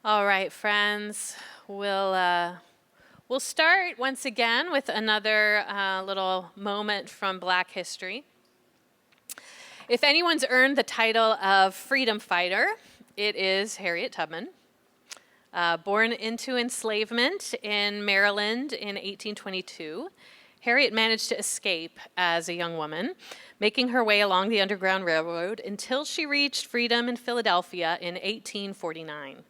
All right, friends, we'll start once again with another little moment from Black history. If anyone's earned the title of freedom fighter, it is Harriet Tubman. Born into enslavement in Maryland in 1822, Harriet managed to escape as a young woman, making her way along the Underground Railroad until she reached freedom in Philadelphia in 1849.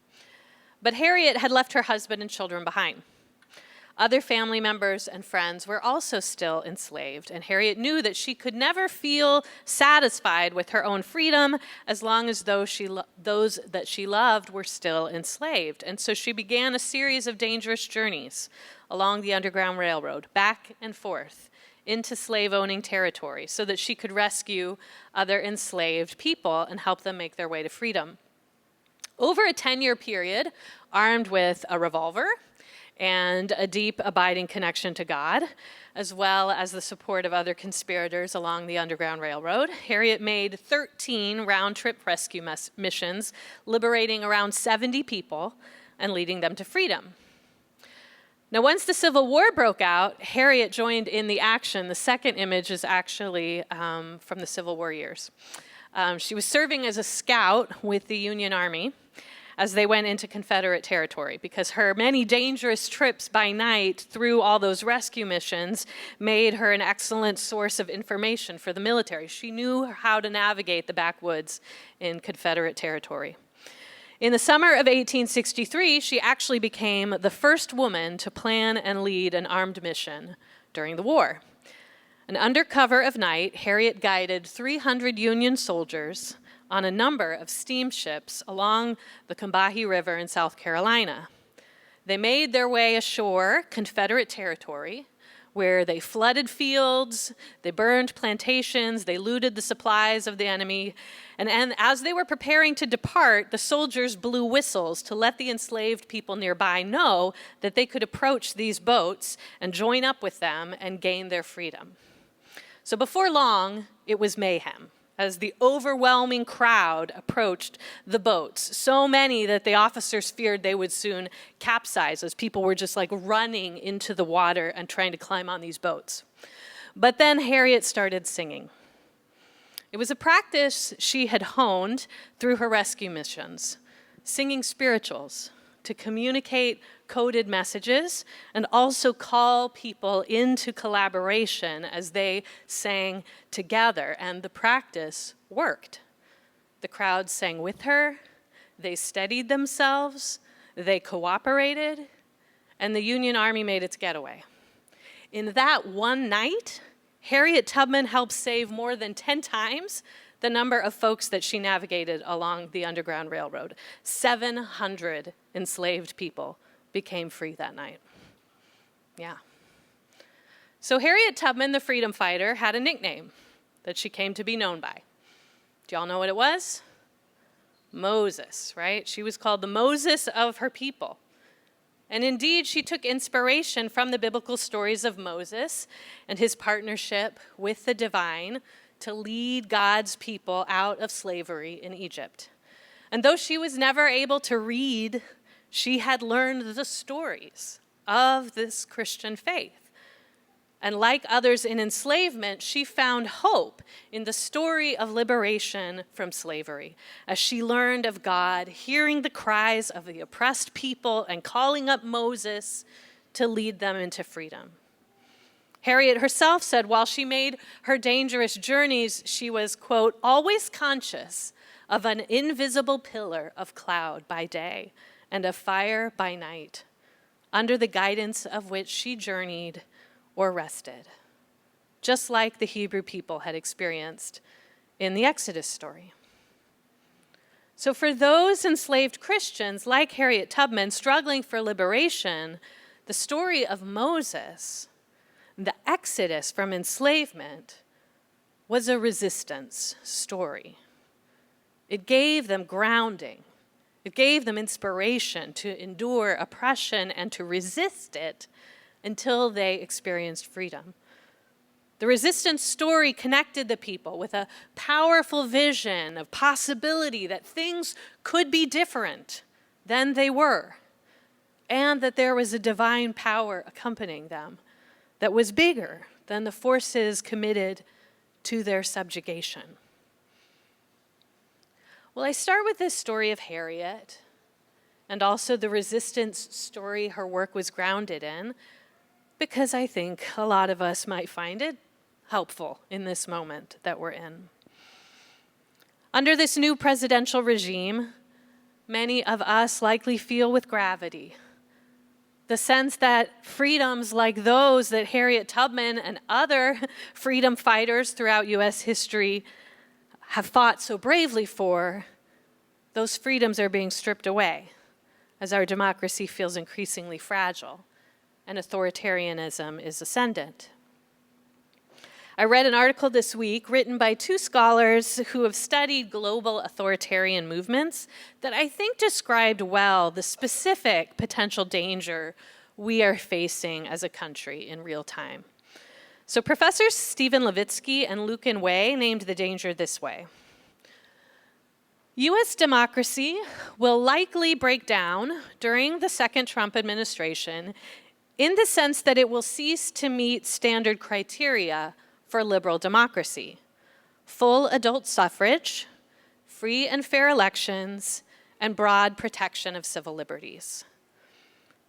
But Harriet had left her husband and children behind. Other family members and friends were also still enslaved, and Harriet knew that she could never feel satisfied with her own freedom as long as those that she loved were still enslaved. And so she began a series of dangerous journeys along the Underground Railroad, back and forth into slave-owning territory, so that she could rescue other enslaved people and help them make their way to freedom. Over a 10-year period, armed with a revolver and a deep, abiding connection to God, as well as the support of other conspirators along the Underground Railroad, Harriet made 13 round-trip rescue missions, liberating around 70 people and leading them to freedom. Now, once the Civil War broke out, Harriet joined in the action. The second image is actually from the Civil War years. She was serving as a scout with the Union Army as they went into Confederate territory, because her many dangerous trips by night through all those rescue missions made her an excellent source of information for the military. She knew how to navigate the backwoods in Confederate territory. In the summer of 1863, she actually became the first woman to plan and lead an armed mission during the war. And under cover of night, Harriet guided 300 Union soldiers on a number of steamships along the Combahee River in South Carolina. They made their way ashore Confederate territory, where they flooded fields, they burned plantations, they looted the supplies of the enemy, and as they were preparing to depart, the soldiers blew whistles to let the enslaved people nearby know that they could approach these boats and join up with them and gain their freedom. So before long, it was mayhem as the overwhelming crowd approached the boats, so many that the officers feared they would soon capsize as people were just like running into the water and trying to climb on these boats. But then Harriet started singing. It was a practice she had honed through her rescue missions, singing spirituals to communicate coded messages and also call people into collaboration as they sang together. And the practice worked. The crowd sang with her, they steadied themselves, they cooperated, and the Union Army made its getaway. In that one night, Harriet Tubman helped save more than 10 times the number of folks that she navigated along the Underground Railroad. 700 enslaved people became free that night. Yeah. So Harriet Tubman, the freedom fighter, had a nickname that she came to be known by. Do y'all know what it was? Moses, right? She was called the Moses of her people. And indeed, she took inspiration from the biblical stories of Moses and his partnership with the divine to lead God's people out of slavery in Egypt. And though she was never able to read, she had learned the stories of this Christian faith. And like others in enslavement, she found hope in the story of liberation from slavery, as she learned of God, hearing the cries of the oppressed people and calling up Moses to lead them into freedom. Harriet herself said while she made her dangerous journeys, she was, quote, always conscious of an invisible pillar of cloud by day and of fire by night, under the guidance of which she journeyed or rested, just like the Hebrew people had experienced in the Exodus story. So for those enslaved Christians like Harriet Tubman struggling for liberation, the story of Moses, the Exodus from enslavement, was a resistance story. It gave them grounding. It gave them inspiration to endure oppression and to resist it until they experienced freedom. The resistance story connected the people with a powerful vision of possibility that things could be different than they were, and that there was a divine power accompanying them that was bigger than the forces committed to their subjugation. Well, I start with this story of Harriet, and also the resistance story her work was grounded in, because I think a lot of us might find it helpful in this moment that we're in. Under this new presidential regime, many of us likely feel with gravity the sense that freedoms like those that Harriet Tubman and other freedom fighters throughout U.S. history have fought so bravely for, those freedoms are being stripped away as our democracy feels increasingly fragile and authoritarianism is ascendant. I read an article this week written by two scholars who have studied global authoritarian movements that I think described well the specific potential danger we are facing as a country in real time. So Professors Stephen Levitsky and Lucan Wei named the danger this way. U.S. democracy will likely break down during the second Trump administration in the sense that it will cease to meet standard criteria for liberal democracy: full adult suffrage, free and fair elections, and broad protection of civil liberties.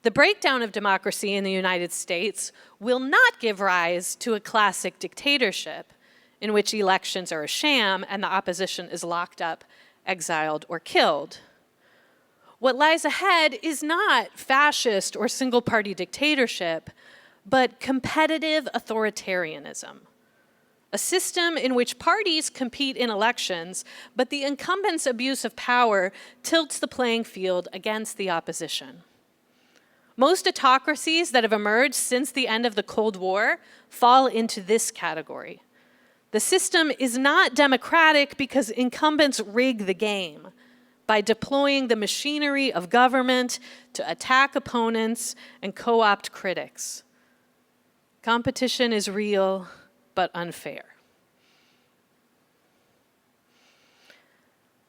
The breakdown of democracy in the United States will not give rise to a classic dictatorship in which elections are a sham and the opposition is locked up, exiled, or killed. What lies ahead is not fascist or single-party dictatorship, but competitive authoritarianism. A system in which parties compete in elections, but the incumbent's abuse of power tilts the playing field against the opposition. Most autocracies that have emerged since the end of the Cold War fall into this category. The system is not democratic because incumbents rig the game by deploying the machinery of government to attack opponents and co-opt critics. Competition is real, but unfair.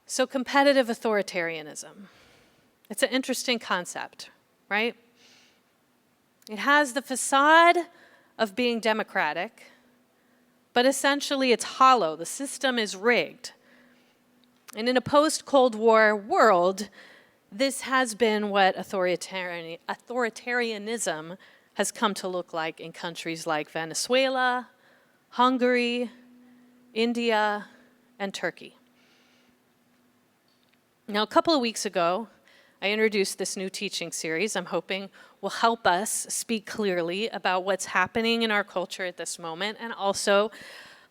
So competitive authoritarianism. It's an interesting concept, right? It has the facade of being democratic, but essentially it's hollow. The system is rigged. And in a post-Cold War world, this has been what authoritarianism has come to look like in countries like Venezuela, Hungary, India, and Turkey. Now, a couple of weeks ago, I introduced this new teaching series I'm hoping will help us speak clearly about what's happening in our culture at this moment, and also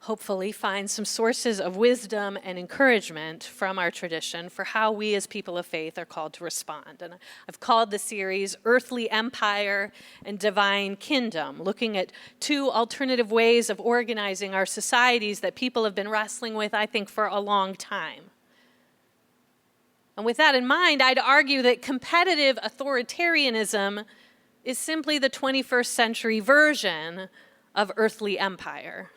hopefully find some sources of wisdom and encouragement from our tradition for how we as people of faith are called to respond. And I've called the series Earthly Empire and Divine Kingdom, looking at two alternative ways of organizing our societies that people have been wrestling with, I think, for a long time. And with that in mind, I'd argue that competitive authoritarianism is simply the 21st century version of earthly empire.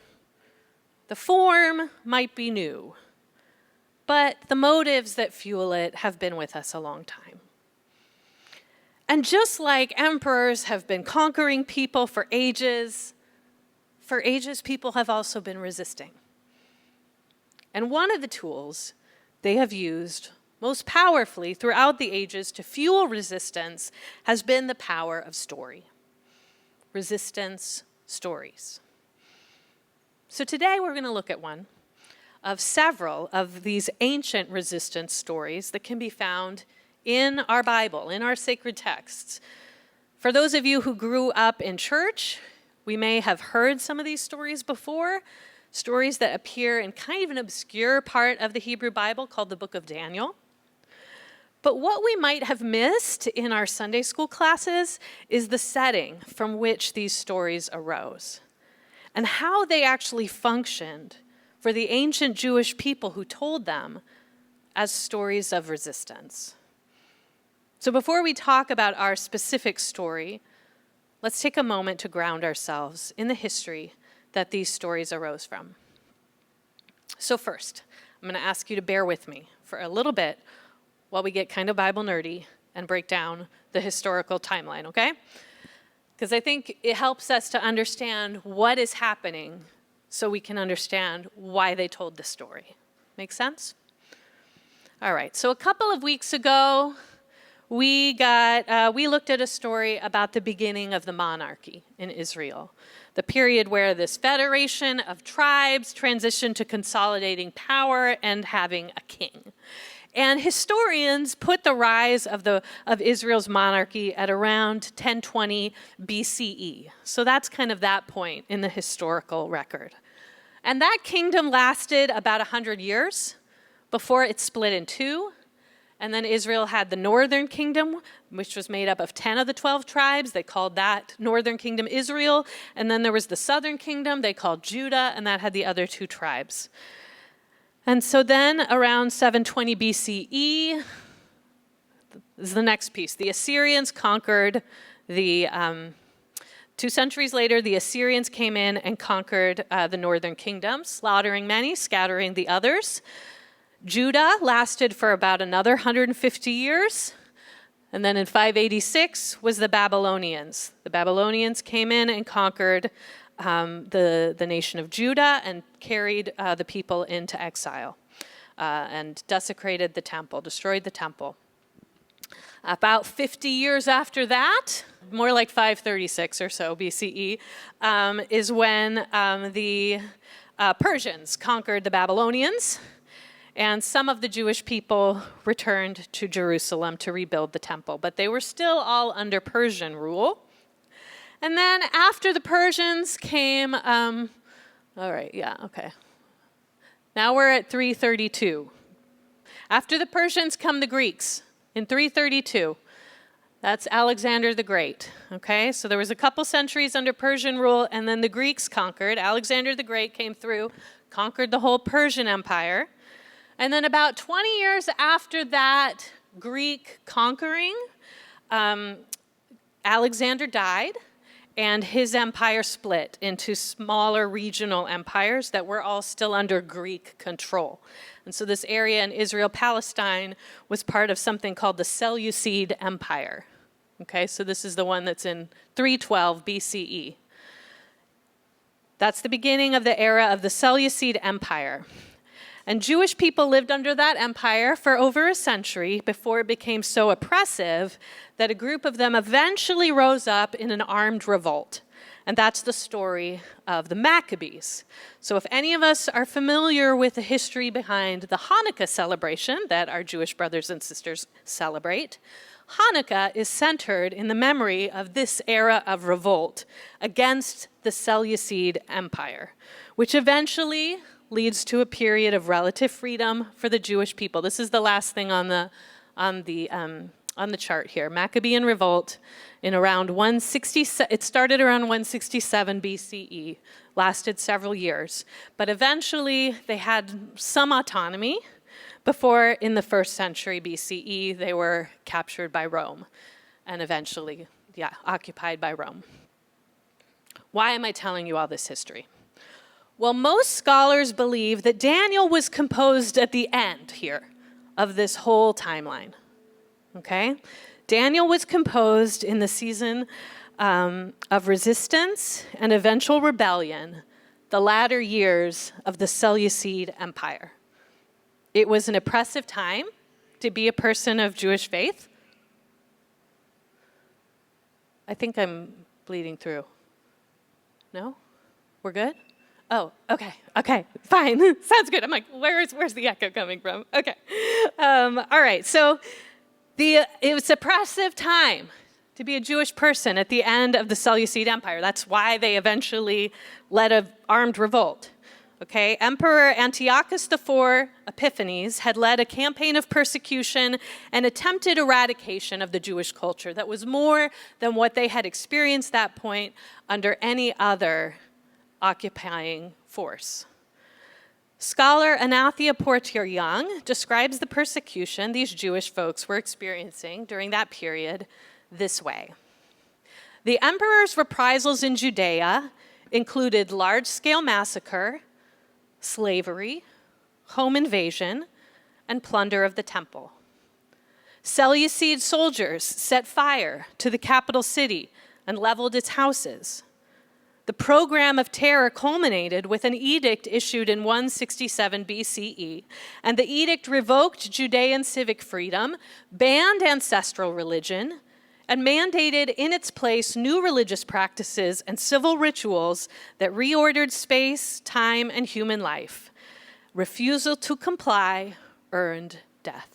The form might be new, but the motives that fuel it have been with us a long time. And just like emperors have been conquering people for ages people have also been resisting. And one of the tools they have used most powerfully throughout the ages to fuel resistance has been the power of story. Resistance stories. So today we're going to look at one of several of these ancient resistance stories that can be found in our Bible, in our sacred texts. For those of you who grew up in church, we may have heard some of these stories before, stories that appear in kind of an obscure part of the Hebrew Bible called the book of Daniel. But what we might have missed in our Sunday school classes is the setting from which these stories arose and how they actually functioned for the ancient Jewish people who told them as stories of resistance. So before we talk about our specific story, let's take a moment to ground ourselves in the history that these stories arose from. So first, I'm going to ask you to bear with me for a little bit while we get kind of Bible nerdy and break down the historical timeline, okay? Because I think it helps us to understand what is happening so we can understand why they told the story. Make sense? All right, so a couple of weeks ago, we looked at a story about the beginning of the monarchy in Israel, the period where this federation of tribes transitioned to consolidating power and having a king. And historians put the rise of Israel's monarchy at around 1020 BCE. So that's kind of that point in the historical record. And that kingdom lasted about 100 years before it split in two. And then Israel had the northern kingdom, which was made up of 10 of the 12 tribes. They called that northern kingdom Israel. And then there was the southern kingdom they called Judah, and that had the other two tribes. And so then around 720 BCE is the next piece. The Assyrians conquered 2 centuries later, the Assyrians came in and conquered the northern kingdom, slaughtering many, scattering the others. Judah lasted for about another 150 years. And then in 586 was the Babylonians. The Babylonians came in and conquered the nation of Judah and carried the people into exile and desecrated the temple, destroyed the temple. About 50 years after that, more like 536 or so BCE, is when the Persians conquered the Babylonians. And some of the Jewish people returned to Jerusalem to rebuild the temple, but they were still all under Persian rule. And then after the Persians came, Now we're at 332. After the Persians come the Greeks in 332. That's Alexander the Great, okay? So there was a couple centuries under Persian rule, and then the Greeks conquered. Alexander the Great came through, conquered the whole Persian Empire. And then about 20 years after that Greek conquering, Alexander died, and his empire split into smaller regional empires that were all still under Greek control. And so this area in Israel, Palestine, was part of something called the Seleucid Empire. Okay, so this is the one that's in 312 BCE. That's the beginning of the era of the Seleucid Empire. And Jewish people lived under that empire for over a century before it became so oppressive that a group of them eventually rose up in an armed revolt. And that's the story of the Maccabees. So if any of us are familiar with the history behind the Hanukkah celebration that our Jewish brothers and sisters celebrate, Hanukkah is centered in the memory of this era of revolt against the Seleucid Empire, which eventually leads to a period of relative freedom for the Jewish people. This is the last thing on the chart here. Maccabean revolt in around 167. It started around 167 BCE, lasted several years, but eventually they had some autonomy. Before, in the 1st century BCE, they were captured by Rome, and eventually, occupied by Rome. Why am I telling you all this history? Well, most scholars believe that Daniel was composed at the end here of this whole timeline, okay? Daniel was composed in the season of resistance and eventual rebellion, the latter years of the Seleucid Empire. It was an oppressive time to be a person of Jewish faith. I think I'm bleeding through. No? We're good? Oh, okay, fine. Sounds good. I'm like, where's the echo coming from? Okay. All right, so it was an oppressive time to be a Jewish person at the end of the Seleucid Empire. That's why they eventually led an armed revolt. Okay, Emperor Antiochus IV Epiphanes had led a campaign of persecution and attempted eradication of the Jewish culture that was more than what they had experienced at that point under any other occupying force. Scholar Anathia Porter-Young describes the persecution these Jewish folks were experiencing during that period this way. The emperor's reprisals in Judea included large-scale massacre, slavery, home invasion, and plunder of the temple. Seleucid soldiers set fire to the capital city and leveled its houses. The program of terror culminated with an edict issued in 167 BCE, and the edict revoked Judean civic freedom, banned ancestral religion, and mandated in its place new religious practices and civil rituals that reordered space, time, and human life. Refusal to comply earned death.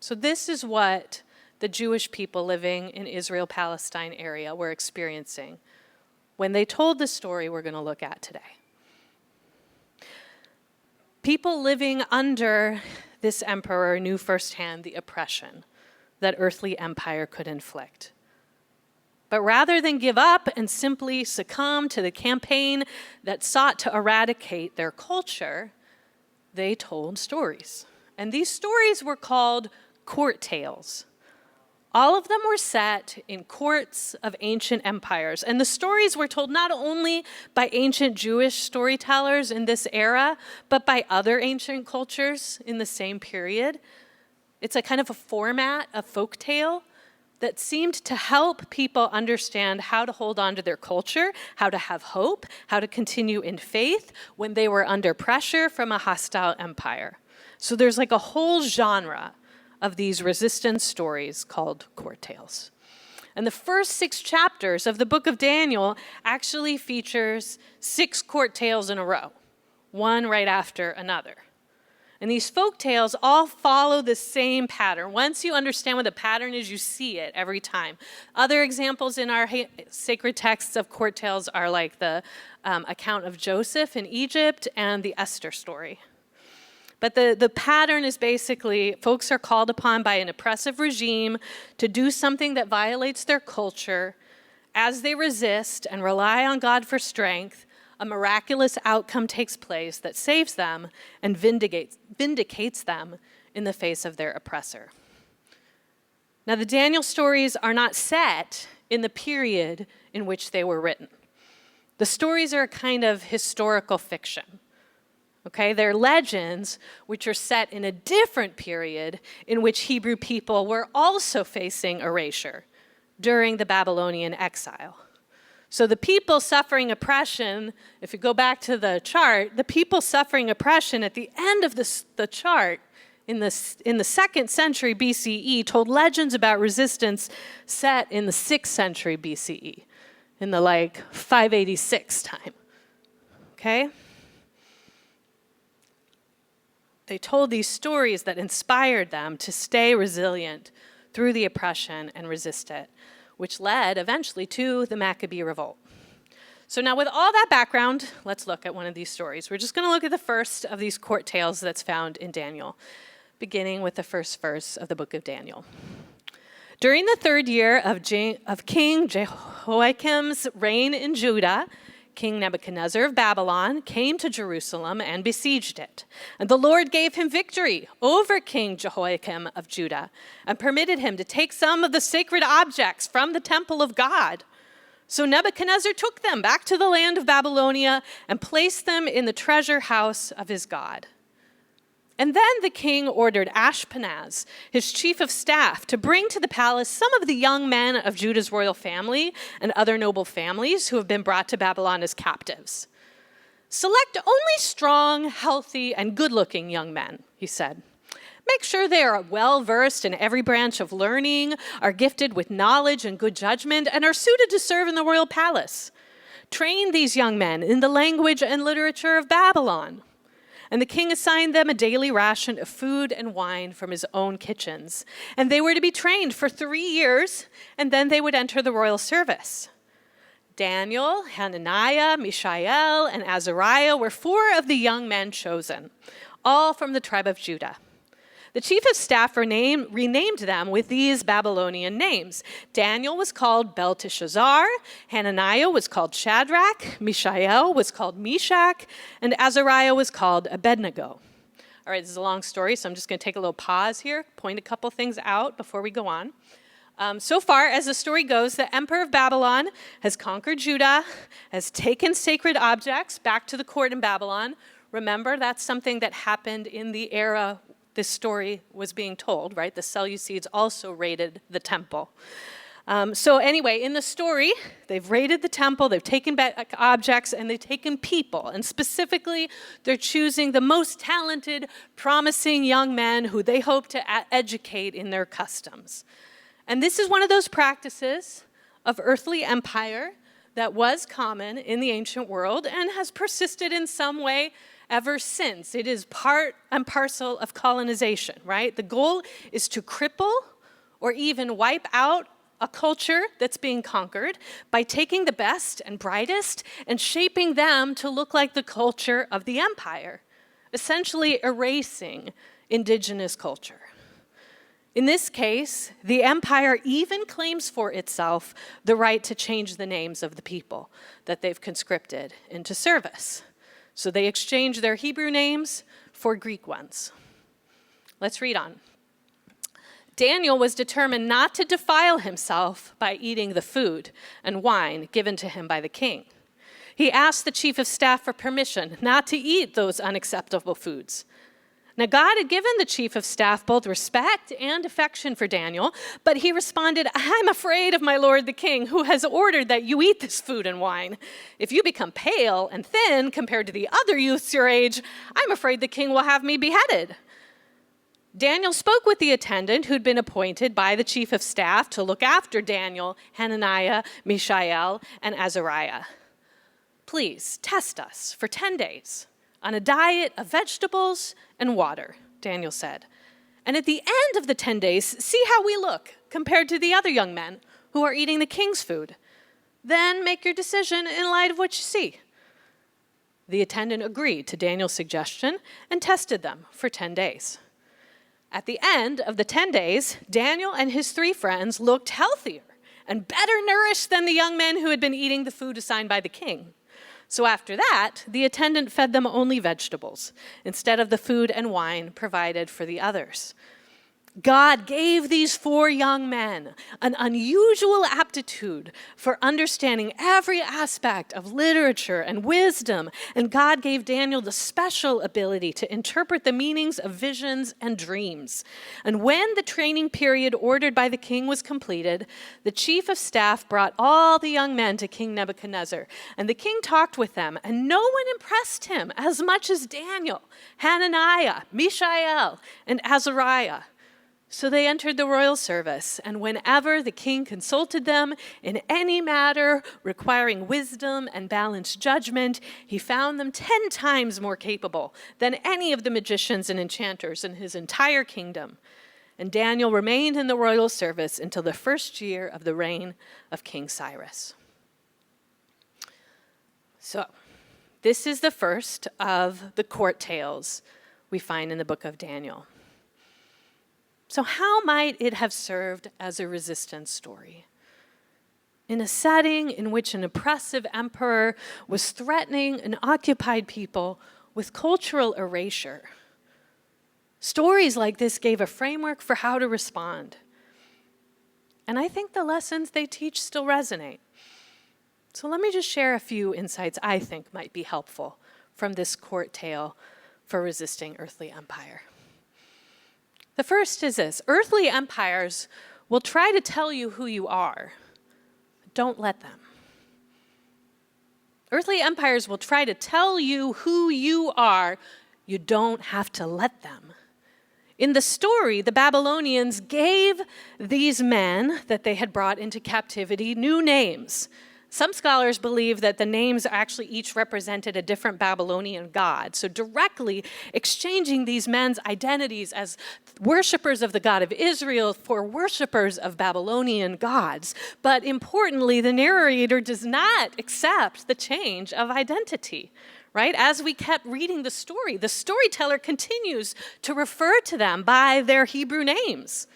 So this is what the Jewish people living in Israel-Palestine area were experiencing when they told the story we're going to look at today. People living under this emperor knew firsthand the oppression that earthly empire could inflict. But rather than give up and simply succumb to the campaign that sought to eradicate their culture, they told stories. And these stories were called court tales. All of them were set in courts of ancient empires. And the stories were told not only by ancient Jewish storytellers in this era, but by other ancient cultures in the same period. It's a kind of a format of folktale that seemed to help people understand how to hold on to their culture, how to have hope, how to continue in faith when they were under pressure from a hostile empire. So there's like a whole genre of these resistance stories called court tales. And the first 6 chapters of the book of Daniel actually features 6 court tales in a row, one right after another. And these folk tales all follow the same pattern. Once you understand what the pattern is, you see it every time. Other examples in our sacred texts of court tales are like the account of Joseph in Egypt and the Esther story. But the pattern is basically folks are called upon by an oppressive regime to do something that violates their culture. As they resist and rely on God for strength, a miraculous outcome takes place that saves them and vindicates them in the face of their oppressor. Now, the Daniel stories are not set in the period in which they were written. The stories are a kind of historical fiction. Okay, they're legends which are set in a different period in which Hebrew people were also facing erasure during the Babylonian exile. So the people suffering oppression, if you go back to the chart, the people suffering oppression at the end of the chart in the 2nd century BCE told legends about resistance set in the 6th century BCE, in the 586 time. Okay? They told these stories that inspired them to stay resilient through the oppression and resist it, which led eventually to the Maccabee revolt. So now with all that background, let's look at one of these stories. We're just going to look at the first of these court tales that's found in Daniel, beginning with the first verse of the book of Daniel. During the 3rd year of King Jehoiakim's reign in Judah, King Nebuchadnezzar of Babylon came to Jerusalem and besieged it. And the Lord gave him victory over King Jehoiakim of Judah and permitted him to take some of the sacred objects from the temple of God. So Nebuchadnezzar took them back to the land of Babylonia and placed them in the treasure house of his God. And then the king ordered Ashpenaz, his chief of staff, to bring to the palace some of the young men of Judah's royal family and other noble families who have been brought to Babylon as captives. Select only strong, healthy, and good-looking young men, he said. Make sure they are well-versed in every branch of learning, are gifted with knowledge and good judgment, and are suited to serve in the royal palace. Train these young men in the language and literature of Babylon. And the king assigned them a daily ration of food and wine from his own kitchens. And they were to be trained for 3 years, and then they would enter the royal service. Daniel, Hananiah, Mishael, and Azariah were 4 of the young men chosen, all from the tribe of Judah. The chief of staff renamed them with these Babylonian names. Daniel was called Belteshazzar, Hananiah was called Shadrach, Mishael was called Meshach, and Azariah was called Abednego. All right, this is a long story, so I'm just going to take a little pause here, point a couple things out before we go on. So far, as the story goes, the emperor of Babylon has conquered Judah, has taken sacred objects back to the court in Babylon. Remember, that's something that happened in the era this story was being told, right? The Seleucids also raided the temple. So anyway, in the story, they've raided the temple, they've taken back objects, and they've taken people. And specifically, they're choosing the most talented, promising young men who they hope to educate in their customs. And this is one of those practices of earthly empire that was common in the ancient world and has persisted in some way ever since. It is part and parcel of colonization, right? The goal is to cripple or even wipe out a culture that's being conquered by taking the best and brightest and shaping them to look like the culture of the empire, essentially erasing indigenous culture. In this case, the empire even claims for itself the right to change the names of the people that they've conscripted into service. So they exchange their Hebrew names for Greek ones. Let's read on. Daniel was determined not to defile himself by eating the food and wine given to him by the king. He asked the chief of staff for permission not to eat those unacceptable foods. Now, God had given the chief of staff both respect and affection for Daniel, but he responded, I'm afraid of my lord the king, who has ordered that you eat this food and wine. If you become pale and thin compared to the other youths your age, I'm afraid the king will have me beheaded. Daniel spoke with the attendant who'd been appointed by the chief of staff to look after Daniel, Hananiah, Mishael, and Azariah. Please test us for 10 days on a diet of vegetables and water, Daniel said. And at the end of the 10 days, see how we look compared to the other young men who are eating the king's food. Then make your decision in light of what you see. The attendant agreed to Daniel's suggestion and tested them for 10 days. At the end of the 10 days, Daniel and his 3 friends looked healthier and better nourished than the young men who had been eating the food assigned by the king. So after that, the attendant fed them only vegetables instead of the food and wine provided for the others. God gave these 4 young men an unusual aptitude for understanding every aspect of literature and wisdom, and God gave Daniel the special ability to interpret the meanings of visions and dreams. And when the training period ordered by the king was completed, the chief of staff brought all the young men to King Nebuchadnezzar, and the king talked with them, and no one impressed him as much as Daniel, Hananiah, Mishael, and Azariah. So they entered the royal service, and whenever the king consulted them in any matter requiring wisdom and balanced judgment, he found them 10 times more capable than any of the magicians and enchanters in his entire kingdom. And Daniel remained in the royal service until the first year of the reign of King Cyrus. So, this is the first of the court tales we find in the book of Daniel. So how might it have served as a resistance story? In a setting in which an oppressive emperor was threatening an occupied people with cultural erasure, stories like this gave a framework for how to respond. And I think the lessons they teach still resonate. So let me just share a few insights I think might be helpful from this court tale for resisting earthly empire. The first is this: earthly empires will try to tell you who you are. Don't let them. Earthly empires will try to tell you who you are. You don't have to let them. In the story, the Babylonians gave these men that they had brought into captivity new names. Some scholars believe that the names actually each represented a different Babylonian god. So directly exchanging these men's identities as worshipers of the God of Israel for worshipers of Babylonian gods. But importantly, the narrator does not accept the change of identity. Right? As we kept reading the storyteller continues to refer to them by their Hebrew names.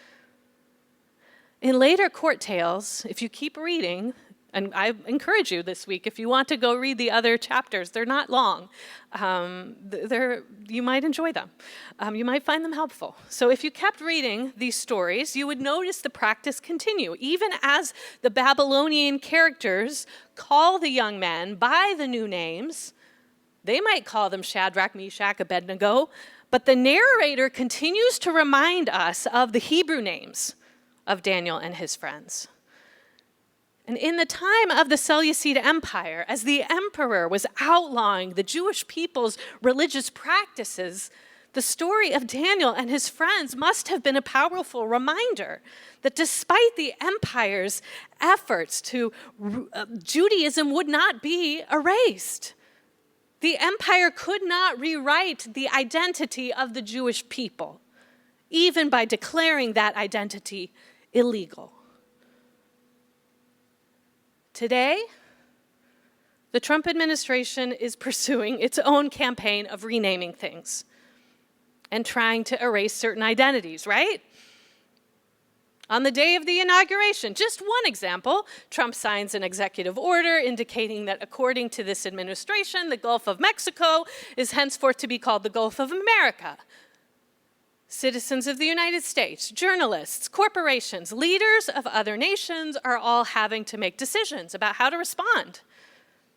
In later court tales, if you keep reading, and I encourage you this week, if you want to go read the other chapters, they're not long. You might enjoy them. You might find them helpful. So if you kept reading these stories, you would notice the practice continue. Even as the Babylonian characters call the young men by the new names, they might call them Shadrach, Meshach, Abednego, But the narrator continues to remind us of the Hebrew names of Daniel and his friends. And in the time of the Seleucid Empire, as the emperor was outlawing the Jewish people's religious practices, the story of Daniel and his friends must have been a powerful reminder that despite the empire's efforts Judaism would not be erased. The empire could not rewrite the identity of the Jewish people, even by declaring that identity illegal. Today, the Trump administration is pursuing its own campaign of renaming things and trying to erase certain identities, right? On the day of the inauguration, just one example, Trump signs an executive order indicating that according to this administration, the Gulf of Mexico is henceforth to be called the Gulf of America. Citizens of the United States, journalists, corporations, leaders of other nations are all having to make decisions about how to respond.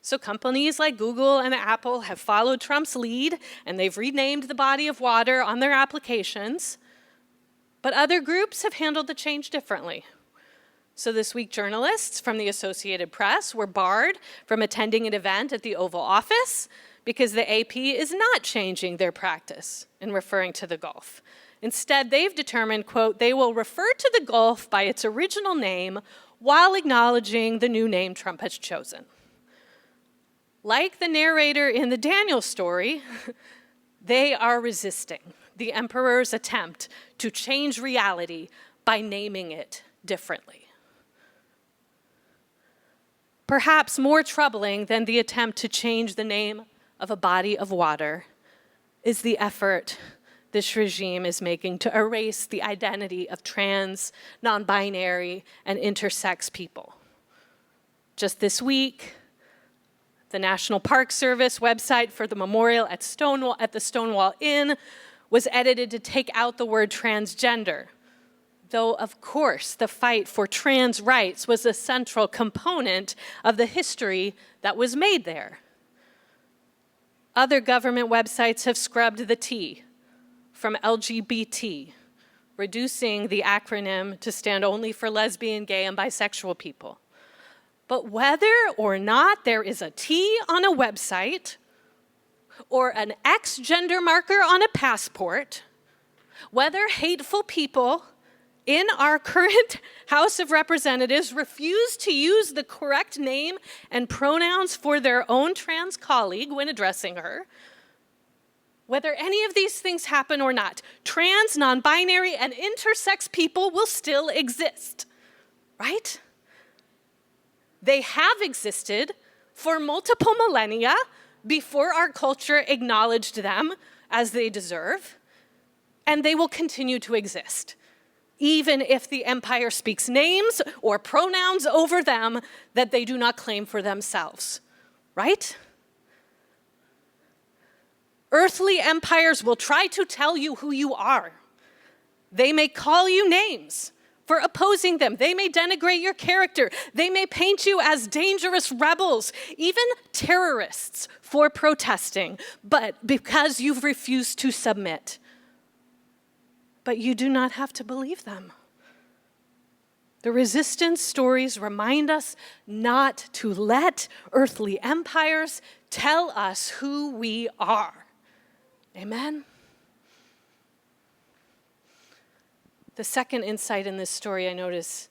So companies like Google and Apple have followed Trump's lead, and they've renamed the body of water on their applications. But other groups have handled the change differently. So this week, journalists from the Associated Press were barred from attending an event at the Oval Office because the AP is not changing their practice in referring to the Gulf. Instead, they've determined, quote, they will refer to the Gulf by its original name while acknowledging the new name Trump has chosen. Like the narrator in the Daniel story, they are resisting the emperor's attempt to change reality by naming it differently. Perhaps more troubling than the attempt to change the name of a body of water is the effort this regime is making to erase the identity of trans, non-binary, and intersex people. Just this week, the National Park Service website for the memorial at the Stonewall Inn was edited to take out the word transgender, though, of course, the fight for trans rights was a central component of the history that was made there. Other government websites have scrubbed the T from LGBT, reducing the acronym to stand only for lesbian, gay, and bisexual people. But whether or not there is a T on a website or an X gender marker on a passport, whether hateful people in our current House of Representatives refuse to use the correct name and pronouns for their own trans colleague when addressing her, whether any of these things happen or not, trans, non-binary, and intersex people will still exist, right? They have existed for multiple millennia before our culture acknowledged them as they deserve, and they will continue to exist, even if the empire speaks names or pronouns over them that they do not claim for themselves, right? Earthly empires will try to tell you who you are. They may call you names for opposing them. They may denigrate your character. They may paint you as dangerous rebels, even terrorists for protesting, but because you've refused to submit. But you do not have to believe them. The resistance stories remind us not to let earthly empires tell us who we are. Amen? The second insight in this story I notice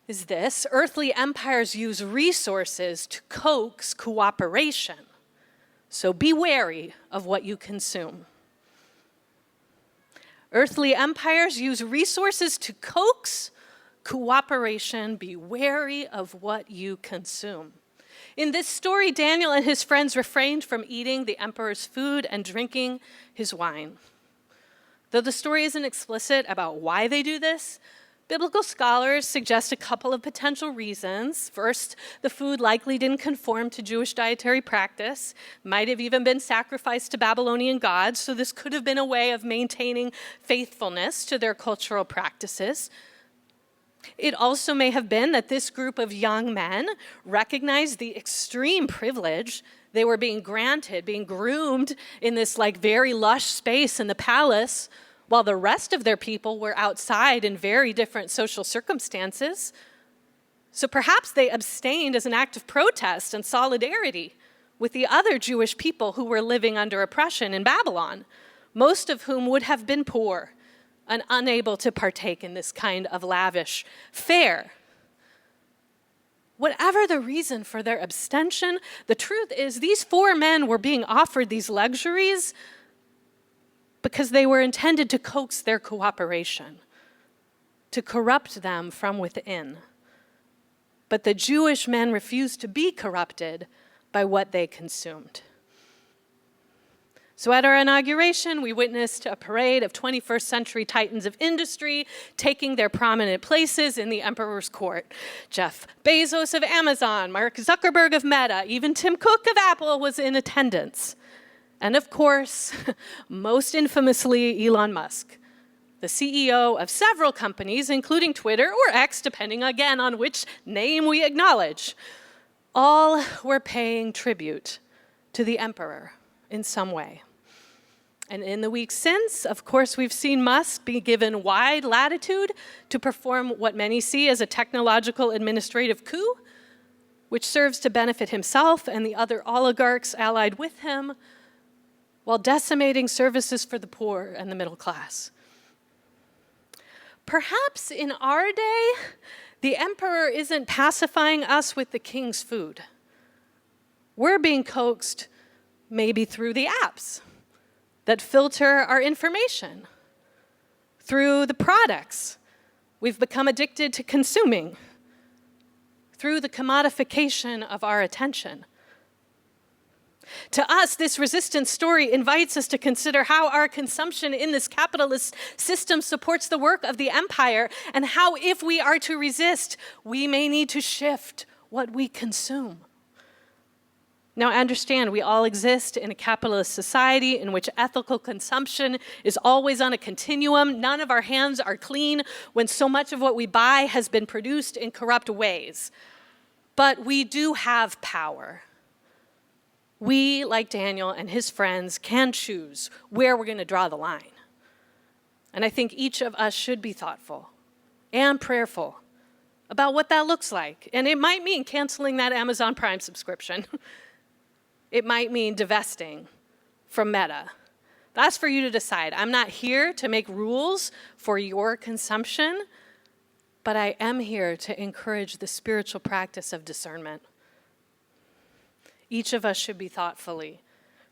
is this: earthly empires use resources to coax cooperation. So be wary of what you consume. Earthly empires use resources to coax cooperation. Be wary of what you consume. In this story, Daniel and his friends refrained from eating the emperor's food and drinking his wine. Though the story isn't explicit about why they do this, biblical scholars suggest a couple of potential reasons. First, the food likely didn't conform to Jewish dietary practice, might have even been sacrificed to Babylonian gods, so this could have been a way of maintaining faithfulness to their cultural practices. It also may have been that this group of young men recognized the extreme privilege They were being granted, being groomed in this like very lush space in the palace, while the rest of their people were outside in very different social circumstances. So perhaps they abstained as an act of protest and solidarity with the other Jewish people who were living under oppression in Babylon, most of whom would have been poor and unable to partake in this kind of lavish fare. Whatever the reason for their abstention, the truth is these 4 men were being offered these luxuries because they were intended to coax their cooperation, to corrupt them from within. But the Jewish men refused to be corrupted by what they consumed. So at our inauguration, we witnessed a parade of 21st century titans of industry taking their prominent places in the emperor's court. Jeff Bezos of Amazon, Mark Zuckerberg of Meta, even Tim Cook of Apple was in attendance. And of course, most infamously, Elon Musk, the CEO of several companies, including Twitter or X, depending again on which name we acknowledge. All were paying tribute to the emperor in some way. And in the weeks since, of course, we've seen Musk be given wide latitude to perform what many see as a technological administrative coup, which serves to benefit himself and the other oligarchs allied with him, while decimating services for the poor and the middle class. Perhaps in our day, the emperor isn't pacifying us with the king's food. We're being coaxed maybe through the apps that filter our information, through the products we've become addicted to consuming, through the commodification of our attention. To us, this resistance story invites us to consider how our consumption in this capitalist system supports the work of the empire, and how, if we are to resist, we may need to shift what we consume. Now, understand, we all exist in a capitalist society in which ethical consumption is always on a continuum. None of our hands are clean when so much of what we buy has been produced in corrupt ways. But we do have power. We, like Daniel and his friends, can choose where we're going to draw the line. And I think each of us should be thoughtful and prayerful about what that looks like. And it might mean canceling that Amazon Prime subscription. It might mean divesting from Meta. That's for you to decide. I'm not here to make rules for your consumption, but I am here to encourage the spiritual practice of discernment. Each of us should be thoughtfully,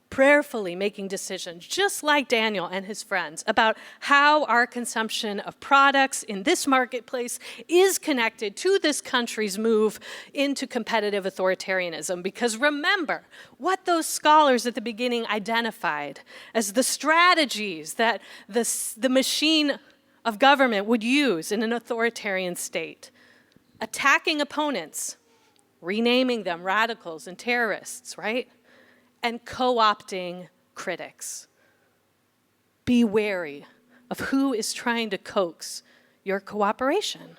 prayerfully making decisions, just like Daniel and his friends, about how our consumption of products in this marketplace is connected to this country's move into competitive authoritarianism. Because remember what those scholars at the beginning identified as the strategies that the machine of government would use in an authoritarian state. Attacking opponents, renaming them radicals and terrorists, right? And co-opting critics. Be wary of who is trying to coax your cooperation.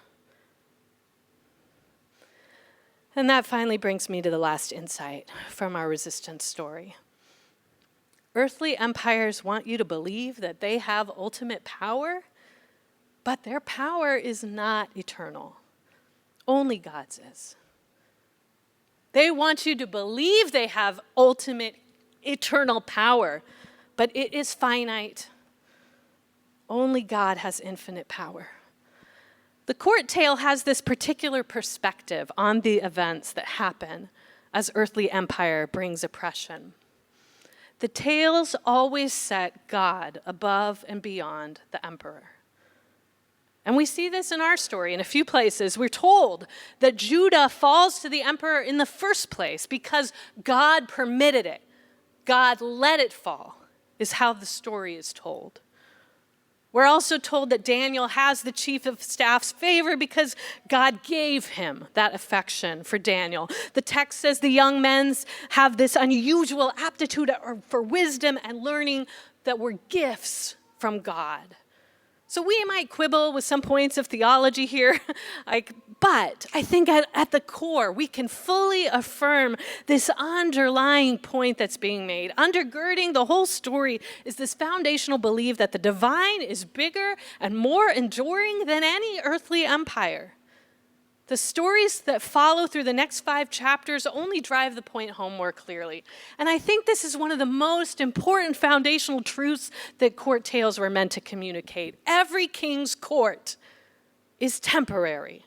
And that finally brings me to the last insight from our resistance story. Earthly empires want you to believe that they have ultimate power, but their power is not eternal. Only God's is. They want you to believe they have ultimate, eternal power, but it is finite. Only God has infinite power. The court tale has this particular perspective on the events that happen as earthly empire brings oppression. The tales always set God above and beyond the emperor. And we see this in our story in a few places. We're told that Judah falls to the emperor in the first place because God permitted it. God let it fall, is how the story is told. We're also told that Daniel has the chief of staff's favor because God gave him that affection for Daniel. The text says the young men have this unusual aptitude for wisdom and learning that were gifts from God. So we might quibble with some points of theology here, but I think at the core, we can fully affirm this underlying point that's being made. Undergirding the whole story is this foundational belief that the divine is bigger and more enduring than any earthly empire. The stories that follow through the next 5 chapters only drive the point home more clearly. And I think this is one of the most important foundational truths that court tales were meant to communicate. Every king's court is temporary.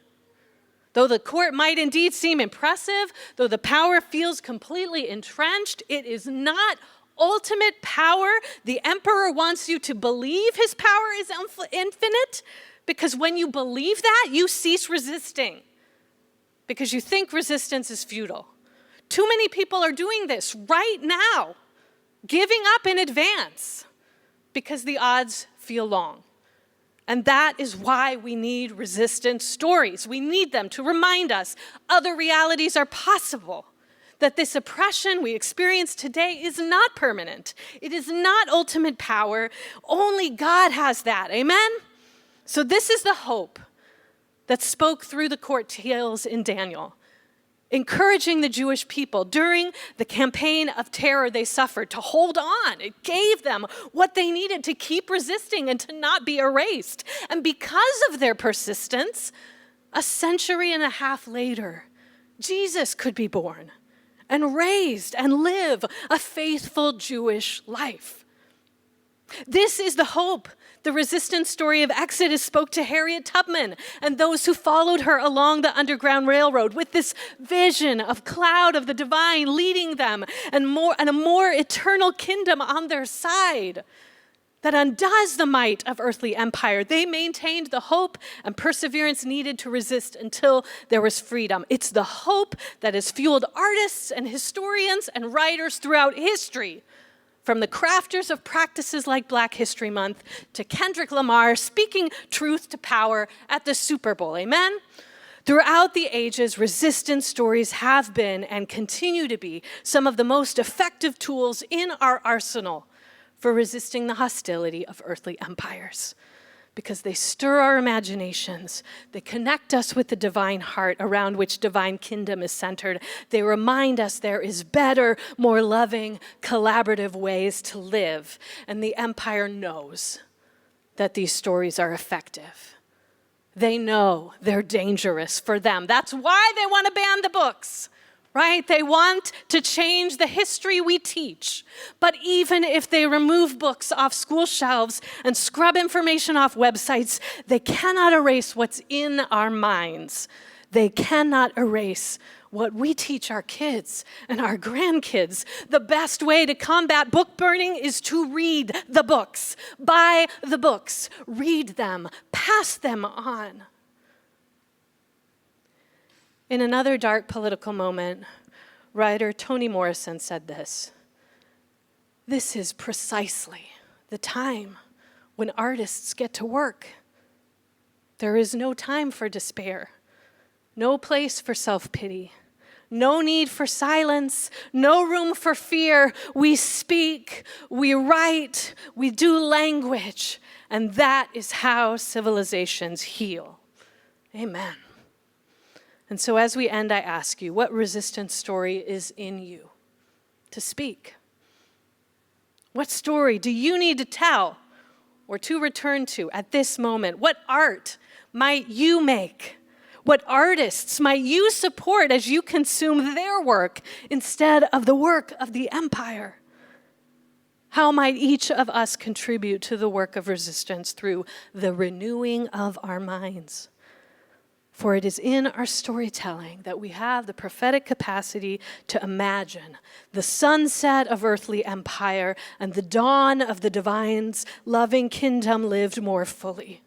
Though the court might indeed seem impressive, though the power feels completely entrenched, it is not ultimate power. The emperor wants you to believe his power is infinite, because when you believe that, you cease resisting, because you think resistance is futile. Too many people are doing this right now, giving up in advance, because the odds feel long. And that is why we need resistance stories. We need them to remind us other realities are possible, that this oppression we experience today is not permanent. It is not ultimate power. Only God has that. Amen? So this is the hope that spoke through the court tales in Daniel, encouraging the Jewish people during the campaign of terror they suffered to hold on. It gave them what they needed to keep resisting and to not be erased. And because of their persistence, a century and a half later, Jesus could be born and raised and live a faithful Jewish life. This is the hope the resistance story of Exodus spoke to Harriet Tubman and those who followed her along the Underground Railroad with this vision of cloud of the divine leading them and a more eternal kingdom on their side that undoes the might of earthly empire. They maintained the hope and perseverance needed to resist until there was freedom. It's the hope that has fueled artists and historians and writers throughout history, from the crafters of practices like Black History Month to Kendrick Lamar speaking truth to power at the Super Bowl. Amen? Throughout the ages, resistance stories have been and continue to be some of the most effective tools in our arsenal for resisting the hostility of earthly empires, because they stir our imaginations. They connect us with the divine heart around which divine kingdom is centered. They remind us there is better, more loving, collaborative ways to live. And the empire knows that these stories are effective. They know they're dangerous for them. That's why they want to ban the books. Right? They want to change the history we teach. But even if they remove books off school shelves and scrub information off websites, they cannot erase what's in our minds. They cannot erase what we teach our kids and our grandkids. The best way to combat book burning is to read the books, buy the books, read them, pass them on. In another dark political moment, writer Toni Morrison said this: "This is precisely the time when artists get to work. There is no time for despair, no place for self-pity, no need for silence, no room for fear. We speak, we write, we do language, and that is how civilizations heal." Amen. And so as we end, I ask you, what resistance story is in you to speak? What story do you need to tell or to return to at this moment? What art might you make? What artists might you support as you consume their work instead of the work of the empire? How might each of us contribute to the work of resistance through the renewing of our minds? For it is in our storytelling that we have the prophetic capacity to imagine the sunset of earthly empire and the dawn of the divine's loving kingdom lived more fully.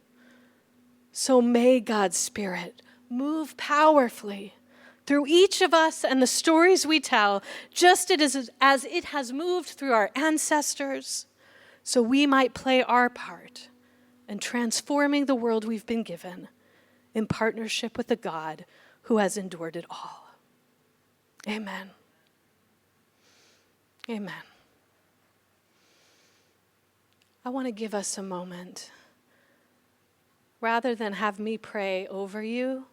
So may God's Spirit move powerfully through each of us and the stories we tell, just as it has moved through our ancestors, so we might play our part in transforming the world we've been given in partnership with the God who has endured it all. Amen. Amen. I want to give us a moment rather than have me pray over you,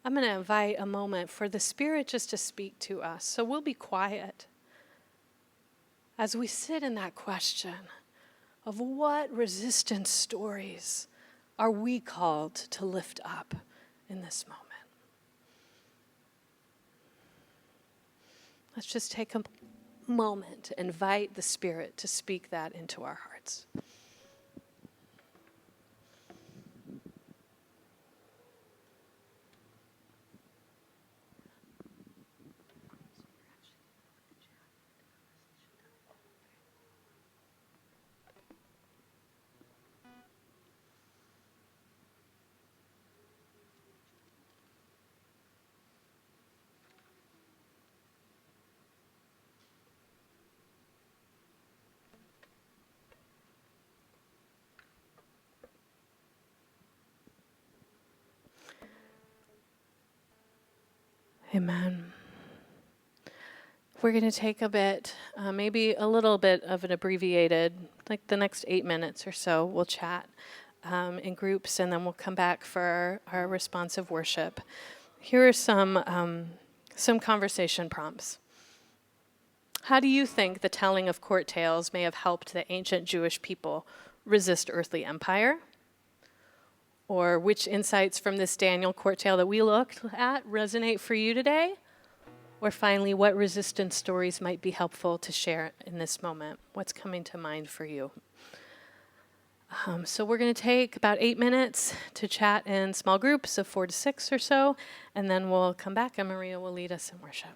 I'm going to invite a moment for the Spirit just to speak to us. So we'll be quiet as we sit in that question of what resistance stories are we called to lift up in this moment. Let's just take a moment to invite the Spirit to speak that into our hearts. Amen. We're going to take a bit, maybe a little bit of an abbreviated, like the next 8 minutes or so, we'll chat in groups, and then we'll come back for our responsive worship. Here are some conversation prompts. How do you think the telling of court tales may have helped the ancient Jewish people resist earthly empire? Or which insights from this Daniel court tale that we looked at resonate for you today? Or finally, what resistance stories might be helpful to share in this moment? What's coming to mind for you? So we're going to take about 8 minutes to chat in small groups of 4 to 6 or so, and then we'll come back and Maria will lead us in worship.